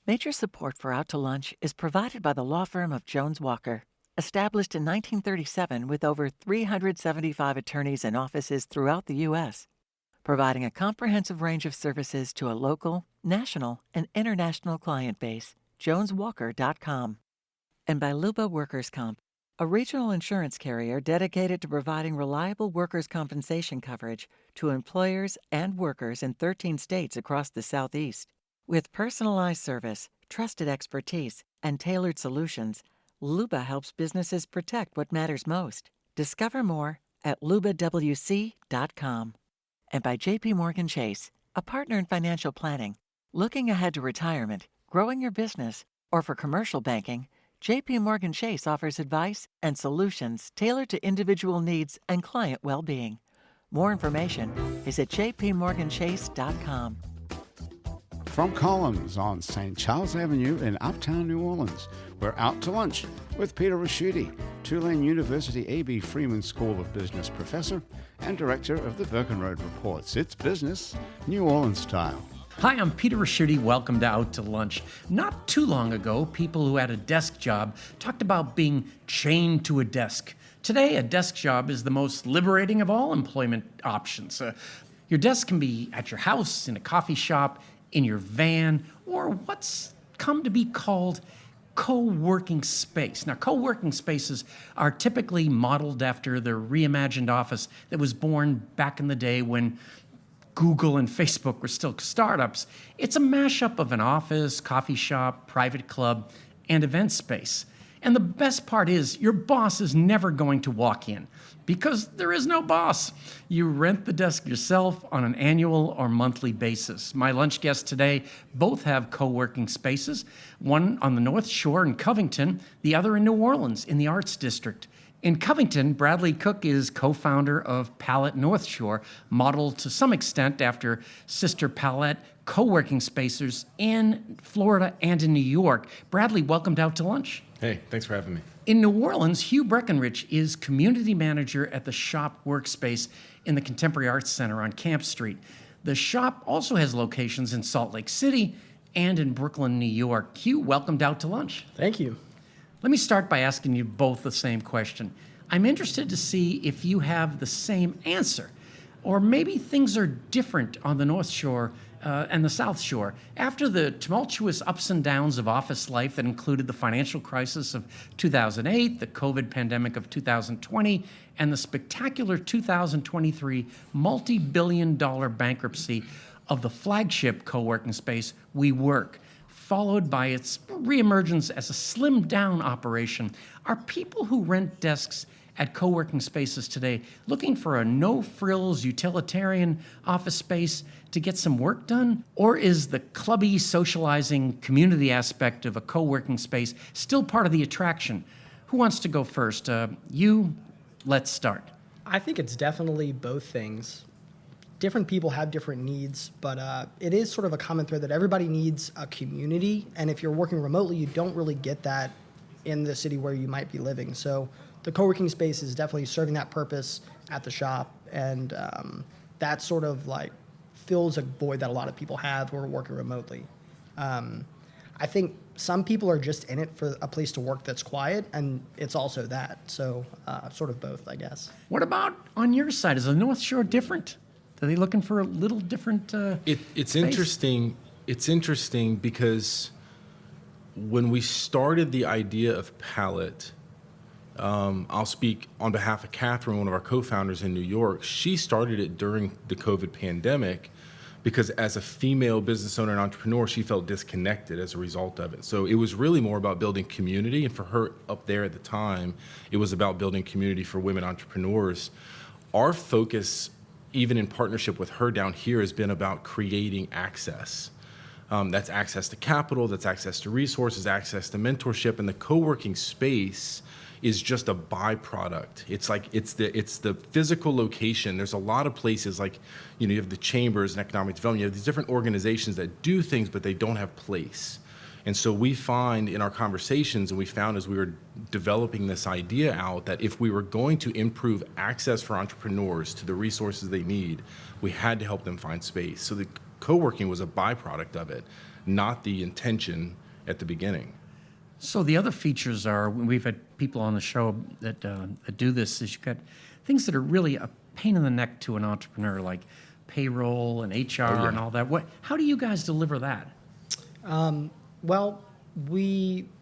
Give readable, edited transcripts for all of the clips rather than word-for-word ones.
Major support for Out to Lunch is provided by the law firm of Jones Walker, established in 1937 with over 375 attorneys and offices throughout the U.S., providing a comprehensive range of services to a local, national, and international client base. JonesWalker.com. And by Luba Workers Comp, a regional insurance carrier dedicated to providing reliable workers' compensation coverage to employers and workers in 13 states across the Southeast. With personalized service, trusted expertise, and tailored solutions, Luba helps businesses protect what matters most. Discover more at lubawc.com. And by JP Morgan Chase, a partner in financial planning. Looking ahead to retirement, growing your business, or for commercial banking, JP Morgan Chase offers advice and solutions tailored to individual needs and client well-being. More information is at jpmorganchase.com. From Collins on St. Charles Avenue in Uptown New Orleans, we're Out to Lunch with Peter Raschuti, Tulane University A.B. Freeman School of Business professor and director of the Birkenroad Reports. It's business, New Orleans style. Hi, I'm Peter Raschuti. Welcome to Out to Lunch. Not too long ago, people who had a desk job talked about being chained to a desk. Today, a desk job is the most liberating of all employment options. Your desk can be at your house, in a coffee shop, in your van, or what's come to be called co-working space. Now, co-working spaces are typically modeled after the reimagined office that was born back in the day when Google and Facebook were still startups. It's a mashup of an office, coffee shop, private club, and event space. And the best part is your boss is never going to walk in because there is no boss. You rent the desk yourself on an annual or monthly basis. My lunch guests today both have co-working spaces, one on the Northshore in Covington, the other in New Orleans in the Arts District. In Covington, Bradley Cook is co-founder of Palette Northshore, modeled to some extent after sister Palette co-working spaces in Florida and in New York. Bradley, welcomed Out to Lunch. Hey, thanks for having me. In New Orleans, Hugh Breckenridge is community manager at the Shop Workspace in the Contemporary Arts Center on Camp Street. The shop also has locations in Salt Lake City and in Brooklyn, New York. Hugh, welcomed Out to Lunch. Thank you. Let me start by asking you both the same question. I'm interested to see if you have the same answer, or maybe things are different on the North Shore and the South Shore. After the tumultuous ups and downs of office life that included the financial crisis of 2008, the COVID pandemic of 2020, and the spectacular 2023 multi-billion-dollar bankruptcy of the flagship co-working space, WeWork, followed by its reemergence as a slimmed-down operation, are people who rent desks at co-working spaces today looking for a no-frills utilitarian office space to get some work done? Or is the clubby, socializing community aspect of a co-working space still part of the attraction? Who wants to go first? Let's start. I think it's definitely both things. Different people have different needs, but it is sort of a common thread that everybody needs a community, and if you're working remotely, you don't really get that in the city where you might be living. So the co-working space is definitely serving that purpose at the shop, and that sort of like fills a void that a lot of people have who are working remotely. I think some people are just in it for a place to work that's quiet, and it's also that. So sort of both, I guess. What about on your side? Is the North Shore different? Are they looking for a little different It's space? interesting. It's interesting because when we started the idea of Palette, I'll speak on behalf of Catherine, one of our co-founders in New York. She started it during the COVID pandemic because as a female business owner and entrepreneur, she felt disconnected as a result of it. So it was really more about building community. And for her up there at the time, it was about building community for women entrepreneurs. Our focus, even in partnership with her down here, has been about creating access. That's access to capital, that's access to resources, access to mentorship, and the co-working space is just a byproduct. It's like it's the physical location. There's a lot of places like, you have the chambers and economic development. You have these different organizations that do things, but they don't have place. And so we find in our conversations, and we found as we were developing this idea out, that if we were going to improve access for entrepreneurs to the resources they need, we had to help them find space. So the co-working was a byproduct of it. not the intention at the beginning. So the other features are, we've had people on the show that do this, is you've got things that are really a pain in the neck to an entrepreneur, like payroll and HR and all that. How do you guys deliver that? Well,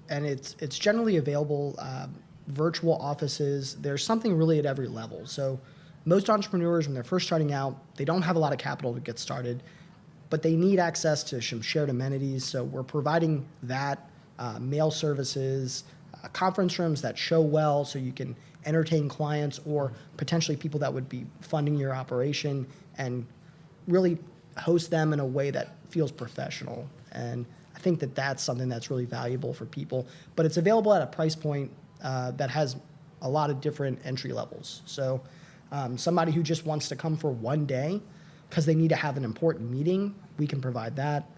it's generally available, virtual offices. There's something really at every level. So most entrepreneurs, when they're first starting out, they don't have a lot of capital to get started, but they need access to some shared amenities. So we're providing that, mail services, conference rooms that show well so you can entertain clients or potentially people that would be funding your operation, and really host them in a way that feels professional. And I think that that's something that's really valuable for people. But it's available at a price point that has a lot of different entry levels. So somebody who just wants to come for one day because they need to have an important meeting, we can provide that.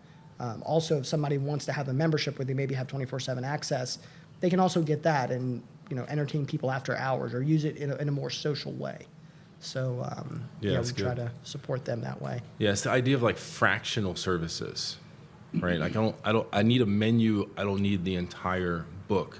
Also, if somebody wants to have a membership where they maybe have 24/7 access, they can also get that and entertain people after hours or use it in a more social way. So we try to support them that way. Yeah, it's the idea of like fractional services, right? Like I need a menu. I don't need the entire book.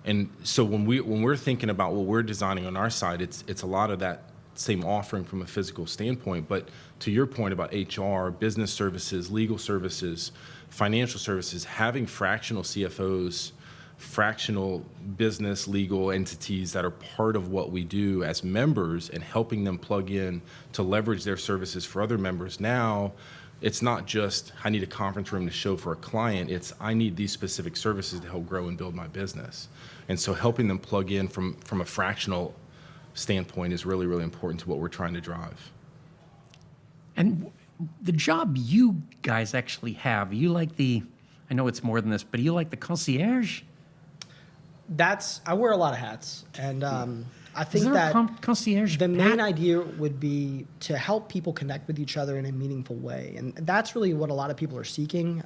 And so when we're thinking about what we're designing on our side, it's a lot of that same offering from a physical standpoint. But to your point about HR, business services, legal services, financial services, having fractional CFOs, fractional business legal entities that are part of what we do as members and helping them plug in to leverage their services for other members. Now, it's not just I need a conference room to show for a client, it's I need these specific services to help grow and build my business. And so helping them plug in from a fractional standpoint is really, really important to what we're trying to drive. And the job you guys actually have, you like I know it's more than this, but you like the concierge? I wear a lot of hats, and I think Is there that a concierge the hat? main idea would be to help people connect with each other in a meaningful way, and that's really what a lot of people are seeking.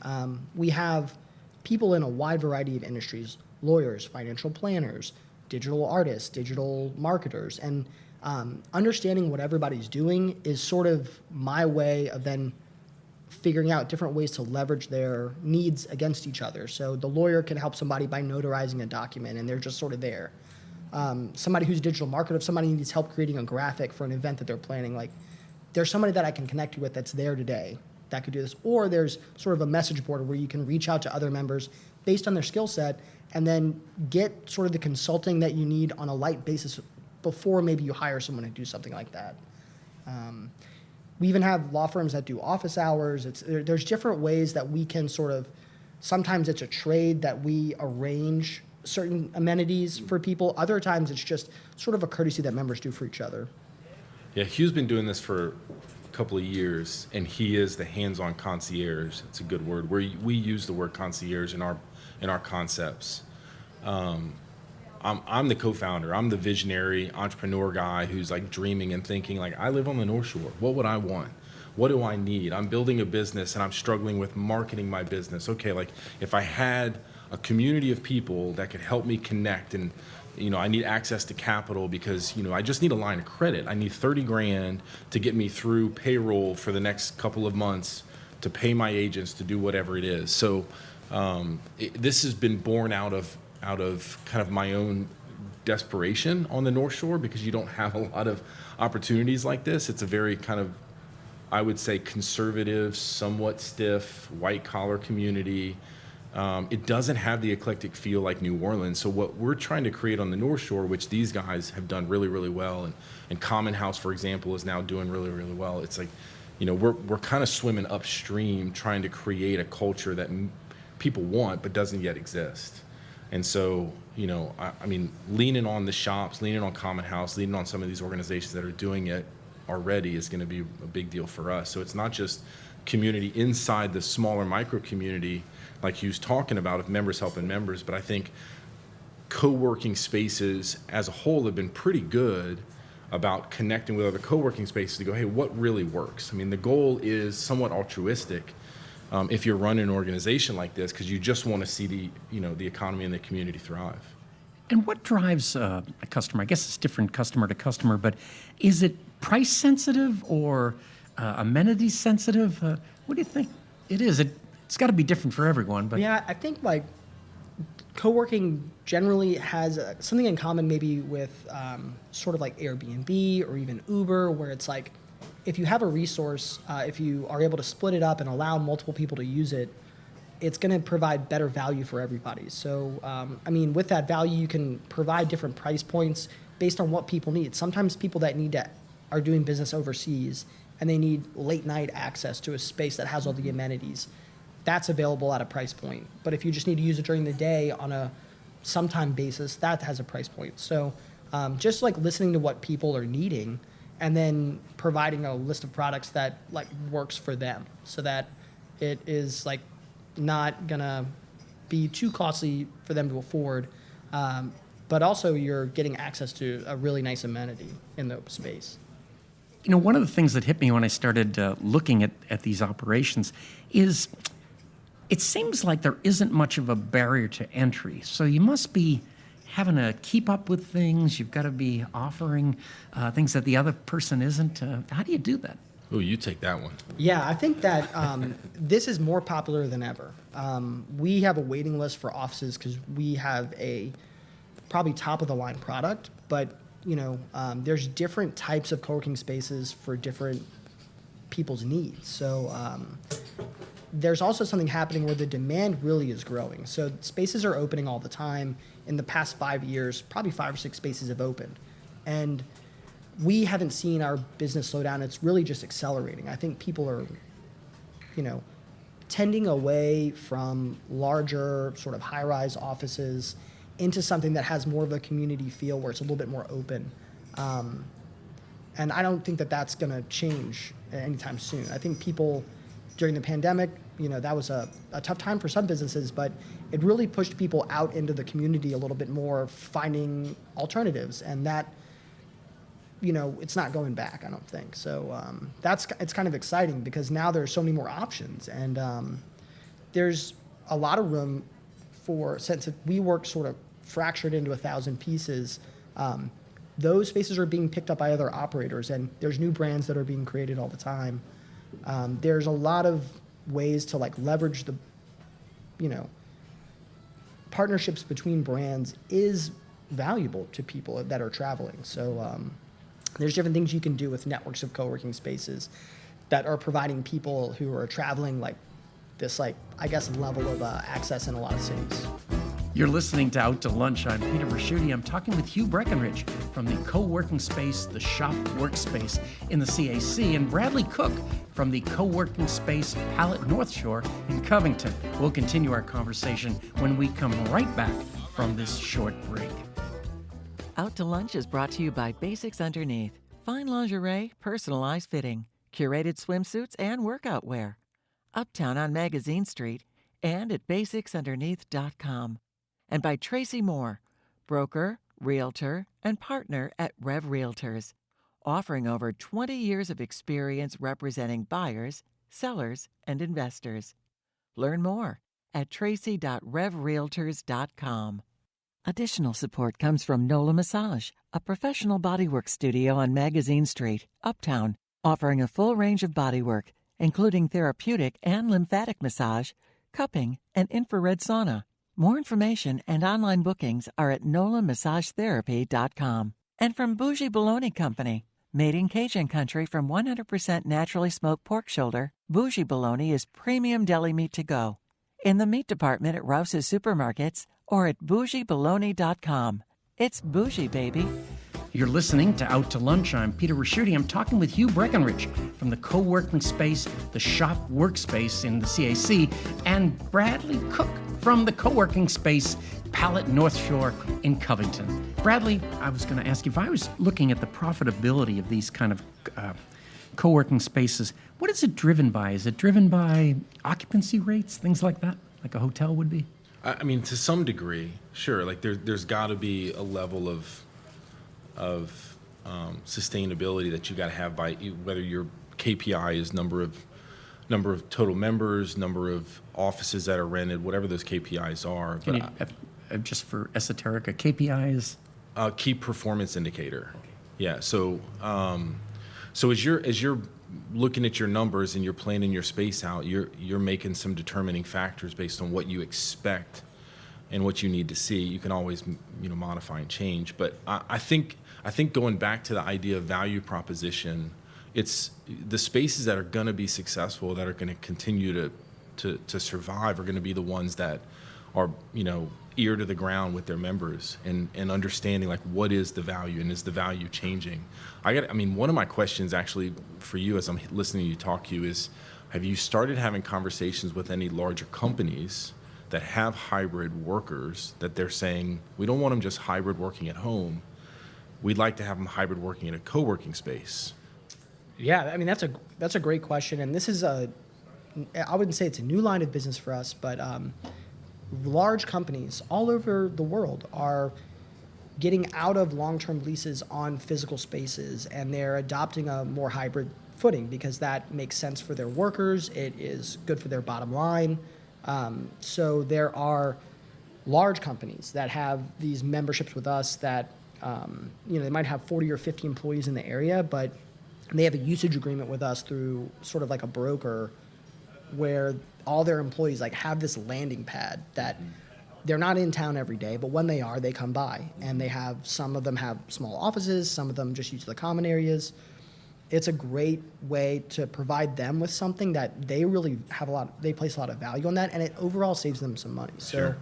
We have people in a wide variety of industries: lawyers, financial planners, digital artists, digital marketers, and understanding what everybody's doing is sort of my way of then figuring out different ways to leverage their needs against each other. So the lawyer can help somebody by notarizing a document, and they're just sort of there. Somebody who's a digital marketer, if somebody needs help creating a graphic for an event that they're planning, like there's somebody that I can connect you with that's there today that could do this. Or there's sort of a message board where you can reach out to other members based on their skill set and then get sort of the consulting that you need on a light basis before maybe you hire someone to do something like that. We even have law firms that do office hours. There's different ways that we can sort of, sometimes it's a trade that we arrange certain amenities for people. Other times it's just sort of a courtesy that members do for each other. Yeah, Hugh's been doing this for a couple of years, and he is the hands-on concierge. It's a good word. We use the word concierge in our concepts. I'm the co-founder. I'm the visionary entrepreneur guy who's like dreaming and thinking like, I live on the Northshore. What would I want? What do I need? I'm building a business and I'm struggling with marketing my business. Okay, like if I had a community of people that could help me connect, and I need access to capital because I just need a line of credit. I need 30 grand to get me through payroll for the next couple of months to pay my agents to do whatever it is. So this has been born out of kind of my own desperation on the North Shore, because you don't have a lot of opportunities like this. It's a very kind of, I would say, conservative, somewhat stiff, white collar community. It doesn't have the eclectic feel like New Orleans. So what we're trying to create on the North Shore, which these guys have done really, really well, and Common House, for example, is now doing really, really well. It's like, we're kind of swimming upstream trying to create a culture that people want but doesn't yet exist. And so, I mean, leaning on the shops, leaning on Common House, leaning on some of these organizations that are doing it already is going to be a big deal for us. So it's not just community inside the smaller micro community like Hugh's talking about of members helping members, but I think co-working spaces as a whole have been pretty good about connecting with other co-working spaces to go, hey, what really works? I mean, the goal is somewhat altruistic. If you're running an organization like this, because you just want to see the economy and the community thrive. And what drives a customer? I guess it's different customer to customer, but is it price sensitive or amenity sensitive? What do you think it is? It It's got to be different for everyone, but Yeah, I think like co-working generally has something in common maybe with sort of like Airbnb or even Uber, where it's like if you have a resource, if you are able to split it up and allow multiple people to use it, it's going to provide better value for everybody. So, I mean, with that value, you can provide different price points based on what people need. Sometimes people that are doing business overseas and they need late night access to a space that has all the amenities. That's available at a price point. But if you just need to use it during the day on a sometime basis, that has a price point. So just like listening to what people are needing and then providing a list of products that like works for them so that it is like not gonna be too costly for them to afford. But also you're getting access to a really nice amenity in the space. you know, one of the things that hit me when I started looking at these operations is it seems like there isn't much of a barrier to entry. So you must be having to keep up with things. You've got to be offering things that the other person isn't. How do you do that? Oh, you take that one. Yeah, I think that this is more popular than ever. We have a waiting list for offices because we have a probably top of the line product, but you know, there's different types of co-working spaces for different people's needs. So there's also something happening where the demand really is growing. So spaces are opening all the time. In the past 5 years, probably 5 or 6 spaces have opened. And we haven't seen our business slow down. It's really just accelerating. I think people are, you know, tending away from larger sort of high-rise offices into something that has more of a community feel where it's a little bit more open. And I don't think that that's going to change anytime soon. I think people during the pandemic, you know, that was a tough time for some businesses, but it really pushed people out into the community a little bit more, finding alternatives. And that, you know, it's not going back, I don't think. So it's kind of exciting because now there's so many more options. And there's a lot of room for, since we work sort of fractured into 1,000 pieces, those spaces are being picked up by other operators, and there's new brands that are being created all the time. There's a lot of ways to like leverage the, you know, partnerships between brands is valuable to people that are traveling. So there's different things you can do with networks of co-working spaces that are providing people who are traveling like this, like, I guess, level of access in a lot of cities. You're listening to Out to Lunch. I'm Peter Raschuti. I'm talking with Hugh Breckenridge from the co-working space, the Shop Workspace in the CAC, and Bradley Cook from the co-working space Palette Northshore in Covington. We'll continue our conversation when we come right back from this short break. Out to Lunch is brought to you by Basics Underneath. Fine lingerie, personalized fitting, curated swimsuits, and workout wear. Uptown on Magazine Street and at basicsunderneath.com. And by Tracy Moore, broker, realtor, and partner at Rev Realtors, offering over 20 years of experience representing buyers, sellers, and investors. Learn more at tracy.revrealtors.com. Additional support comes from NOLA Massage, a professional bodywork studio on Magazine Street, Uptown, offering a full range of bodywork, including therapeutic and lymphatic massage, cupping, and infrared sauna. More information and online bookings are at nolamassagetherapy.com. And from Bougie Bologna Company, made in Cajun country from 100% naturally smoked pork shoulder, Bougie Bologna is premium deli meat to go. In the meat department at Rouse's Supermarkets or at bougiebologna.com. It's bougie, baby. You're listening to Out to Lunch. I'm Peter Raschuti. I'm talking with Hugh Breckenridge from the co-working space, the Shop Workspace in the CAC, and Bradley Cook from the co-working space, Palette Northshore in Covington. Bradley, I was going to ask you, if I was looking at the profitability of these kind of co-working spaces, what is it driven by? Is it driven by occupancy rates, things like that, like a hotel would be? I mean, to some degree, sure. Like there's got to be a level of sustainability that you got to have by whether your KPI is number of total members, number of offices that are rented, whatever those KPIs are. Can you, just for esoteric, a KPI is? Key performance indicator. Okay. Yeah. So as you're looking at your numbers and you're planning your space out, you're making some determining factors based on what you expect and what you need to see. You can always, modify and change. But I think going back to the idea of value proposition, it's the spaces that are going to be successful, that are going to continue to survive, are going to be the ones that are, ear to the ground with their members and understanding like what is the value and is the value changing. One of my questions actually for you as I'm listening to you talk to you is, have you started having conversations with any larger companies that have hybrid workers that they're saying, we don't want them just hybrid working at home, we'd like to have them hybrid working in a co-working space? Yeah, that's a great question, and this is I wouldn't say it's a new line of business for us, but large companies all over the world are getting out of long-term leases on physical spaces, and they're adopting a more hybrid footing because that makes sense for their workers. It is good for their bottom line. So there are large companies that have these memberships with us that, they might have 40 or 50 employees in the area, but they have a usage agreement with us through sort of like a broker where all their employees like have this landing pad that they're not in town every day, but when they are, they come by, and some of them have small offices, some of them just use the common areas. It's a great way to provide them with something that they really they place a lot of value on that, and it overall saves them some money. So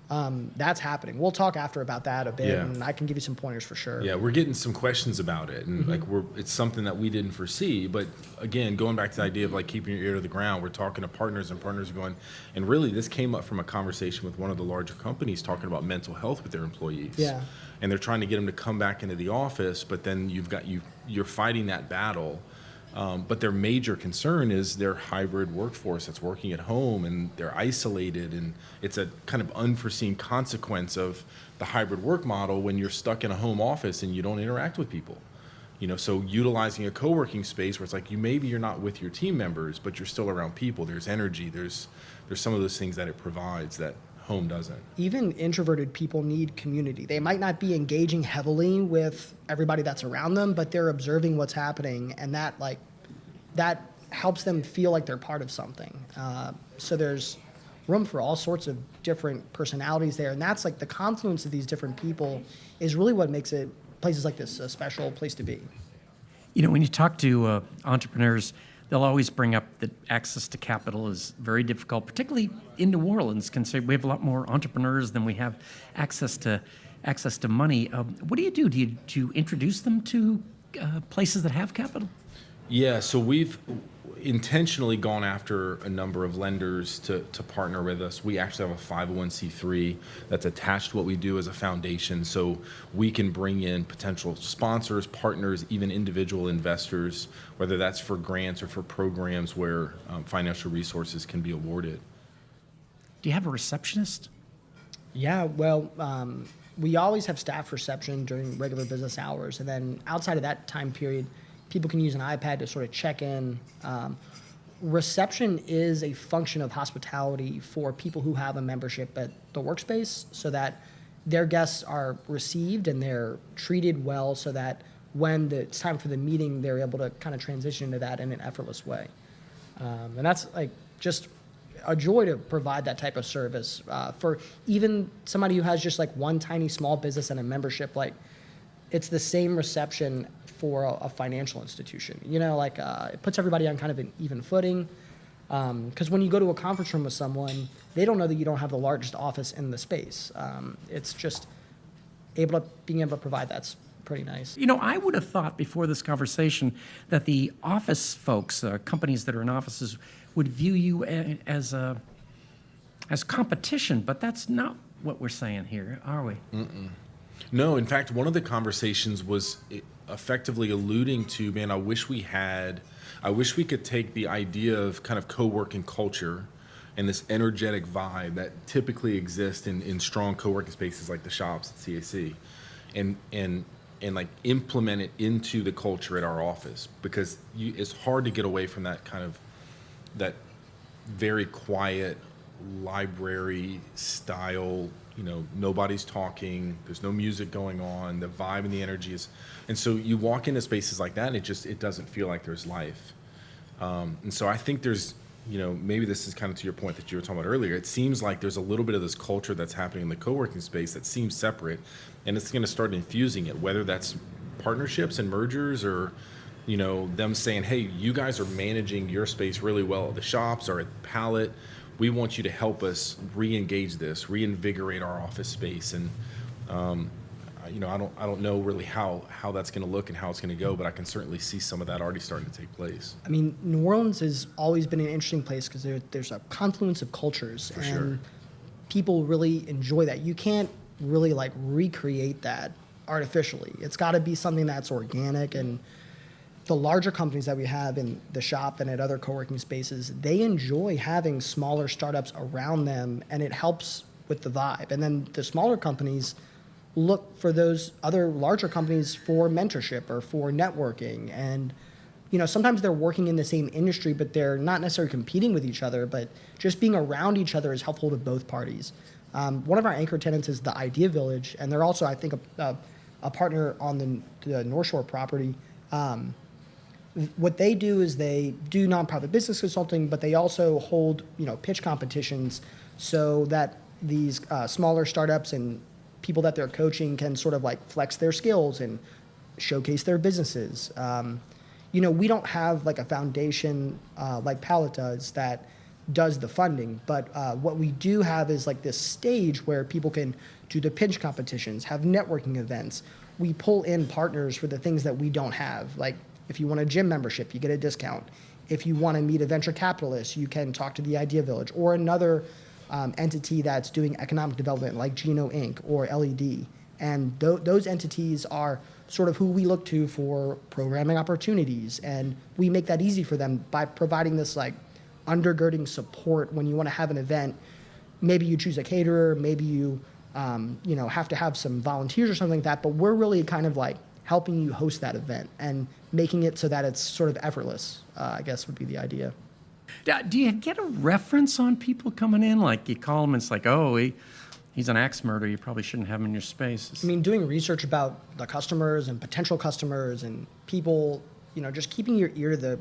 that's happening. We'll talk after about that a bit, and I can give you some pointers for sure. Yeah, we're getting some questions about it, and it's something that we didn't foresee. But again, going back to the idea of like keeping your ear to the ground, we're talking to partners, and partners are going, and really this came up from a conversation with one of the larger companies talking about mental health with their employees. Yeah, and they're trying to get them to come back into the office, but then you're fighting that battle. But their major concern is their hybrid workforce that's working at home, and they're isolated, and it's a kind of unforeseen consequence of the hybrid work model when you're stuck in a home office and you don't interact with people. So utilizing a co-working space where it's like you're not with your team members, but you're still around people. There's energy. There's some of those things that it provides that home doesn't. Even introverted people need community. They might not be engaging heavily with everybody that's around them, but they're observing what's happening, and that helps them feel like they're part of something. So there's room for all sorts of different personalities there, and that's like the confluence of these different people is really what makes places like this a special place to be. When you talk to entrepreneurs, they'll always bring up that access to capital is very difficult, particularly in New Orleans, considering we have a lot more entrepreneurs than we have access to money. What do you do? Do you introduce them to places that have capital? Yeah, so we've intentionally gone after a number of lenders to partner with us. We actually have a 501c3 that's attached to what we do as a foundation, so we can bring in potential sponsors, partners, even individual investors, whether that's for grants or for programs where financial resources can be awarded. Do you have a receptionist? Yeah, well, we always have staff reception during regular business hours, and then outside of that time period, people can use an iPad to sort of check in. Reception is a function of hospitality for people who have a membership at the workspace so that their guests are received and they're treated well so that when it's time for the meeting, they're able to kind of transition into that in an effortless way. And that's like just a joy to provide that type of service for even somebody who has just like one tiny small business and a membership. Like it's the same reception for a financial institution. It puts everybody on kind of an even footing. Because when you go to a conference room with someone, they don't know that you don't have the largest office in the space. It's just being able to provide that's pretty nice. I would have thought before this conversation that the office folks, companies that are in offices, would view you as competition, but that's not what we're saying here, are we? Mm-mm. No, in fact, one of the conversations was effectively alluding to, man, I wish we could take the idea of kind of co-working culture and this energetic vibe that typically exists in strong co-working spaces like the shops at CAC and like implement it into the culture at our office, because it's hard to get away from that kind of that very quiet library style. Nobody's talking, there's no music going on, the vibe and the energy is, and so you walk into spaces like that and it doesn't feel like there's life. And so I think there's, maybe this is kind of to your point that you were talking about earlier. It seems like there's a little bit of this culture that's happening in the co-working space that seems separate, and it's going to start infusing it, whether that's partnerships and mergers or, them saying, hey, you guys are managing your space really well at the shops or at Pallet. We want you to help us re-engage this, reinvigorate our office space. And, I don't know really how that's going to look and how it's going to go, but I can certainly see some of that already starting to take place. I mean, New Orleans has always been an interesting place because there's a confluence of cultures, For and sure. people really enjoy that. You can't really like recreate that artificially. It's got to be something that's organic. And the larger companies that we have in the shop and at other co-working spaces, they enjoy having smaller startups around them, and it helps with the vibe. And then the smaller companies look for those other larger companies for mentorship or for networking. And sometimes they're working in the same industry, but they're not necessarily competing with each other, but just being around each other is helpful to both parties. One of our anchor tenants is the Idea Village, and they're also, I think, a partner on the Northshore property. What they do is they do nonprofit business consulting, but they also hold pitch competitions so that these smaller startups and people that they're coaching can sort of like flex their skills and showcase their businesses. We don't have like a foundation like Pallet does the funding, but what we do have is like this stage where people can do the pitch competitions, have networking events. We pull in partners for the things that we don't have. Like if you want a gym membership, you get a discount. If you want to meet a venture capitalist, you can talk to the Idea Village or another entity that's doing economic development like Geno Inc. or LED. And those entities are sort of who we look to for programming opportunities. And we make that easy for them by providing this like undergirding support when you want to have an event. Maybe you choose a caterer, maybe you have to have some volunteers or something like that, but we're really kind of like helping you host that event and making it so that it's sort of effortless, I guess would be the idea. Do you get a reference on people coming in? Like you call them and it's like, oh, he's an axe murderer. You probably shouldn't have him in your space. I mean, doing research about the customers and potential customers and people, just keeping your ear to the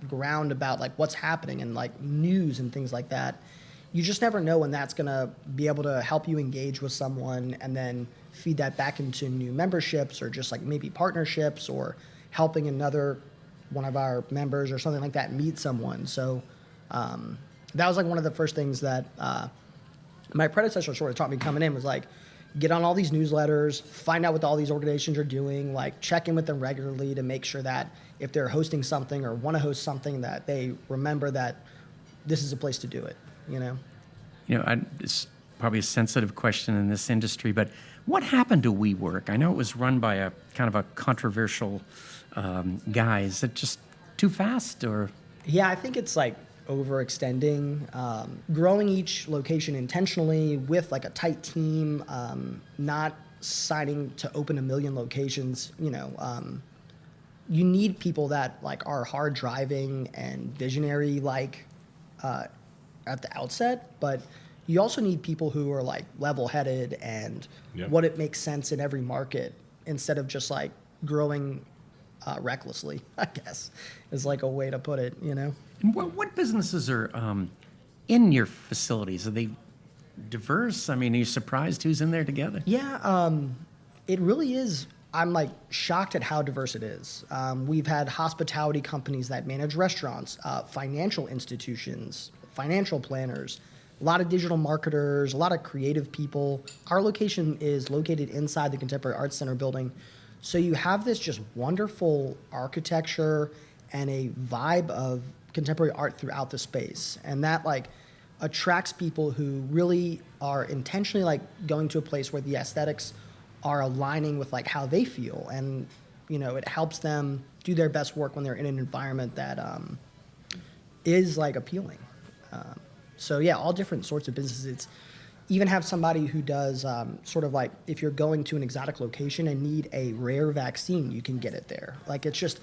ground about like what's happening and like news and things like that. You just never know when that's going to be able to help you engage with someone and then feed that back into new memberships or just like maybe partnerships or helping another one of our members or something like that meet someone. So that was like one of the first things that my predecessor sort of taught me coming in was like, get on all these newsletters, find out what all these organizations are doing, like check in with them regularly to make sure that if they're hosting something or want to host something that they remember that this is a place to do it, It's probably a sensitive question in this industry, but what happened to WeWork? I know it was run by a kind of a controversial guy. Is it just too fast or? Yeah, I think it's like overextending, growing each location intentionally with like a tight team, not signing to open 1 million locations. You need people that like are hard driving and visionary like at the outset, but you also need people who are like level headed and what it makes sense in every market instead of just like growing recklessly, I guess, is like a way to put it, And what businesses are in your facilities? Are they diverse? I mean, are you surprised who's in there together? Yeah, it really is. I'm like shocked at how diverse it is. We've had hospitality companies that manage restaurants, financial institutions, financial planners, a lot of digital marketers, a lot of creative people. Our location is located inside the Contemporary Arts Center building. So you have this just wonderful architecture and a vibe of contemporary art throughout the space. And that like attracts people who really are intentionally like going to a place where the aesthetics are aligning with like how they feel. And, it helps them do their best work when they're in an environment that is like appealing. So yeah, all different sorts of businesses. It's even have somebody who does sort of like if you're going to an exotic location and need a rare vaccine, you can get it there. Like it's just,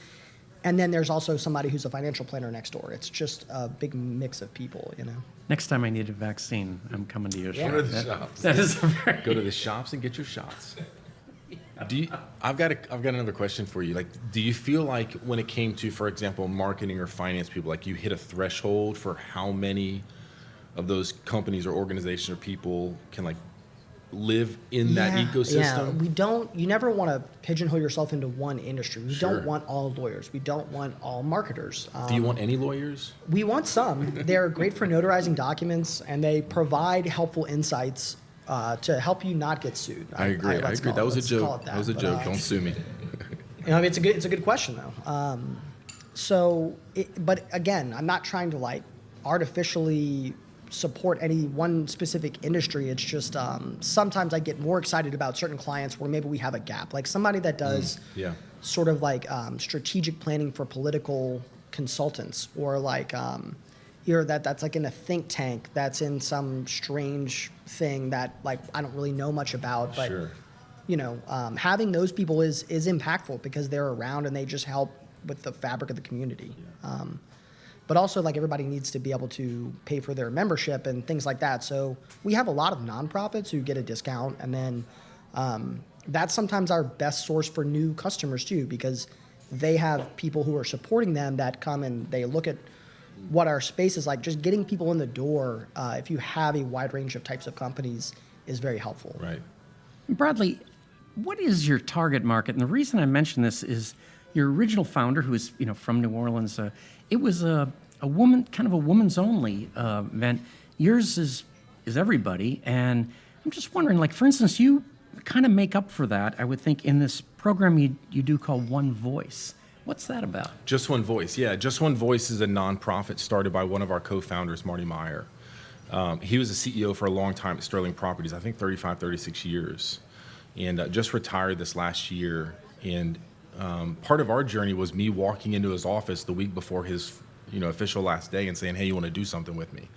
and then there's also somebody who's a financial planner next door. It's just a big mix of people, Next time I need a vaccine, I'm coming to you. Yeah. Go to the shops. That is a very... Go to the shops and get your shots. I've got another question for you. Like, do you feel like when it came to, for example, marketing or finance people, like you hit a threshold for how many of those companies or organizations or people can like live in that ecosystem? Yeah, you never want to pigeonhole yourself into one industry. We Sure. don't want all lawyers. We don't want all marketers. Do you want any lawyers? We want some. They're great for notarizing documents, and they provide helpful insights to help you not get sued. I agree. That was a joke. That was a joke. Don't sue me. It's a good question though. But again, I'm not trying to like artificially support any one specific industry. It's just sometimes I get more excited about certain clients where maybe we have a gap. Like somebody that does sort of like strategic planning for political consultants, or like that's like in a think tank that's in some strange thing that like I don't really know much about. But Sure. Having those people is impactful because they're around and they just help with the fabric of the community. Yeah. But also, like, everybody needs to be able to pay for their membership and things like that. So we have a lot of nonprofits who get a discount, and then that's sometimes our best source for new customers too, because they have people who are supporting them that come and they look at what our space is like. Just getting people in the door, if you have a wide range of types of companies, is very helpful. Right. Bradley, what is your target market? And the reason I mention this is your original founder, who is from New Orleans. It was a woman, kind of a woman's only event. Yours is everybody, and I'm just wondering, like, for instance, you kind of make up for that, I would think, in this program you do called One Voice. What's that about? Just One Voice. Yeah, Just One Voice is a nonprofit started by one of our co-founders, Marty Meyer. He was a CEO for a long time at Sterling Properties, I think 35, 36 years, and just retired this last year. And part of our journey was me walking into his office the week before his official last day and saying, hey, you want to do something with me?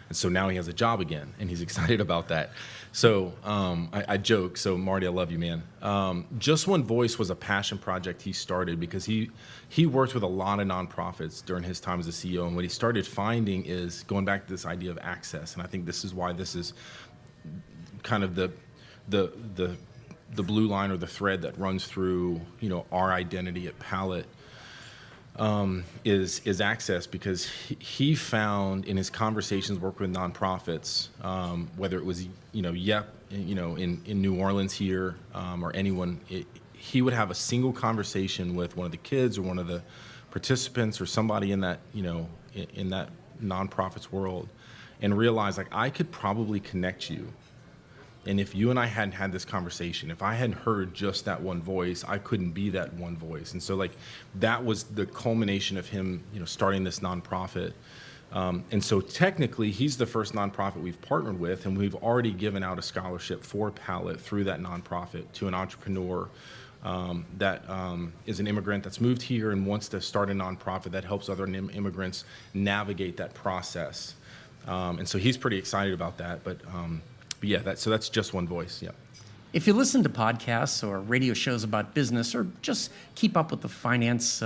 And so now he has a job again, and he's excited about that. So I joke. So Marty, I love you, man. Just One Voice was a passion project he started because he worked with a lot of nonprofits during his time as a CEO. And what he started finding is going back to this idea of access. And I think this is why this is kind of the blue line or the thread that runs through our identity at Palette. Is access, because he found in his conversations working with nonprofits, whether it was YEP in New Orleans here, or anyone, he would have a single conversation with one of the kids or one of the participants or somebody in that in that nonprofit's world, and realize like I could probably connect you. And if you and I hadn't had this conversation, if I hadn't heard just that one voice, I couldn't be that one voice. And so like that was the culmination of him, starting this nonprofit. And so technically he's the first nonprofit we've partnered with, and we've already given out a scholarship for Palette through that nonprofit to an entrepreneur that is an immigrant that's moved here and wants to start a nonprofit that helps other immigrants navigate that process. And so he's pretty excited about that. But yeah, that's Just One Voice. Yeah. If you listen to podcasts or radio shows about business, or just keep up with the finance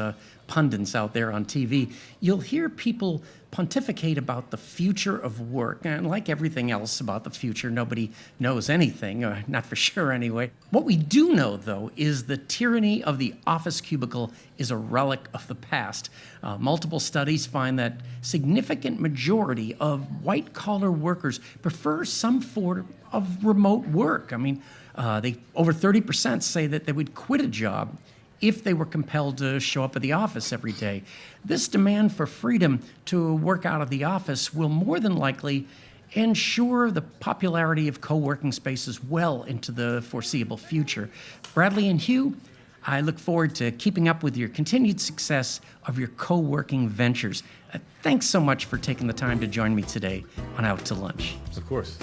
pundits out there on TV, you'll hear people pontificate about the future of work. And like everything else about the future, nobody knows anything, or not for sure anyway. What we do know, though, is the tyranny of the office cubicle is a relic of the past. Multiple studies find that significant majority of white-collar workers prefer some form of remote work. I mean, over 30% say that they would quit a job if they were compelled to show up at the office every day. This demand for freedom to work out of the office will more than likely ensure the popularity of co-working spaces well into the foreseeable future. Bradley and Hugh, I look forward to keeping up with your continued success of your co-working ventures. Thanks so much for taking the time to join me today on Out to Lunch. Of course.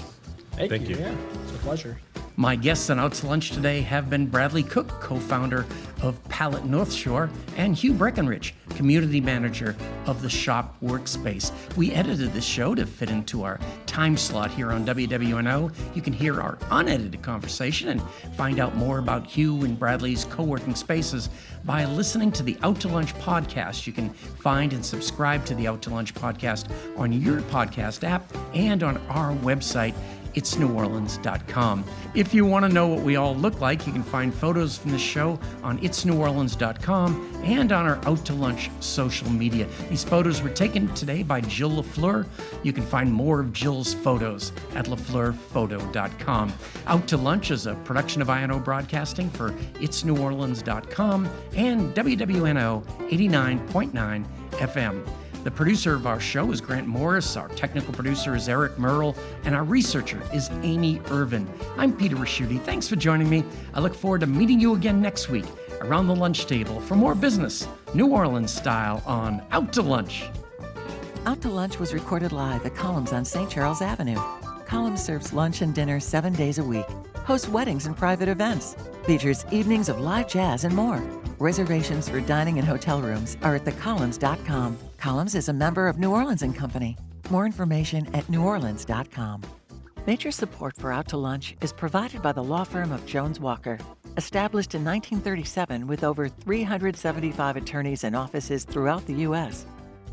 Thank you. Yeah, it's a pleasure. My guests on Out to Lunch today have been Bradley Cook, co-founder of Palette Northshore, and Hugh Breckenridge, community manager of the Shop Workspace. We edited this show to fit into our time slot here on WWNO. You can hear our unedited conversation and find out more about Hugh and Bradley's co-working spaces by listening to the Out to Lunch podcast. You can find and subscribe to the Out to Lunch podcast on your podcast app and on our website. itsneworleans.com. If you want to know what we all look like, you can find photos from the show on itsneworleans.com and on our Out to Lunch social media. These photos were taken today by Jill LaFleur. You can find more of Jill's photos at lafleurphoto.com. Out to Lunch is a production of INO Broadcasting for itsneworleans.com and WWNO 89.9 FM. The producer of our show is Grant Morris, our technical producer is Eric Merle, and our researcher is Amy Irvin. I'm Peter Raschuti. Thanks for joining me. I look forward to meeting you again next week around the lunch table for more business, New Orleans style, on Out to Lunch. Out to Lunch was recorded live at Columns on St. Charles Avenue. Columns serves lunch and dinner 7 days a week, hosts weddings and private events, features evenings of live jazz and more. Reservations for dining and hotel rooms are at thecolumns.com. Columns is a member of New Orleans & Company. More information at neworleans.com. Major support for Out to Lunch is provided by the law firm of Jones Walker. Established in 1937 with over 375 attorneys and offices throughout the U.S.,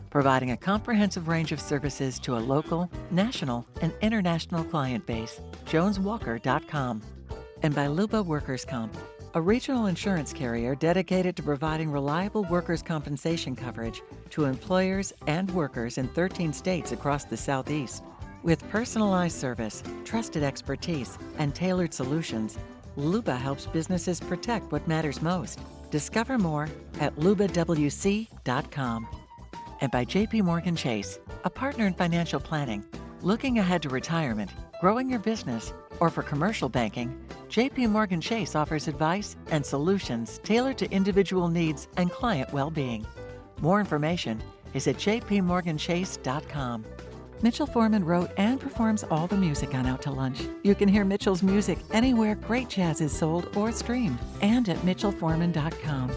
providing a comprehensive range of services to a local, national, and international client base. JonesWalker.com. And by Luba Workers' Comp, a regional insurance carrier dedicated to providing reliable workers' compensation coverage to employers and workers in 13 states across the Southeast. With personalized service, trusted expertise, and tailored solutions, Luba helps businesses protect what matters most. Discover more at lubawc.com. And by JP Morgan Chase, a partner in financial planning. Looking ahead to retirement, growing your business, or for commercial banking, JP Morgan Chase offers advice and solutions tailored to individual needs and client well-being. More information is at jpmorganchase.com. Mitchell Foreman wrote and performs all the music on Out to Lunch. You can hear Mitchell's music anywhere great jazz is sold or streamed, and at mitchellforeman.com.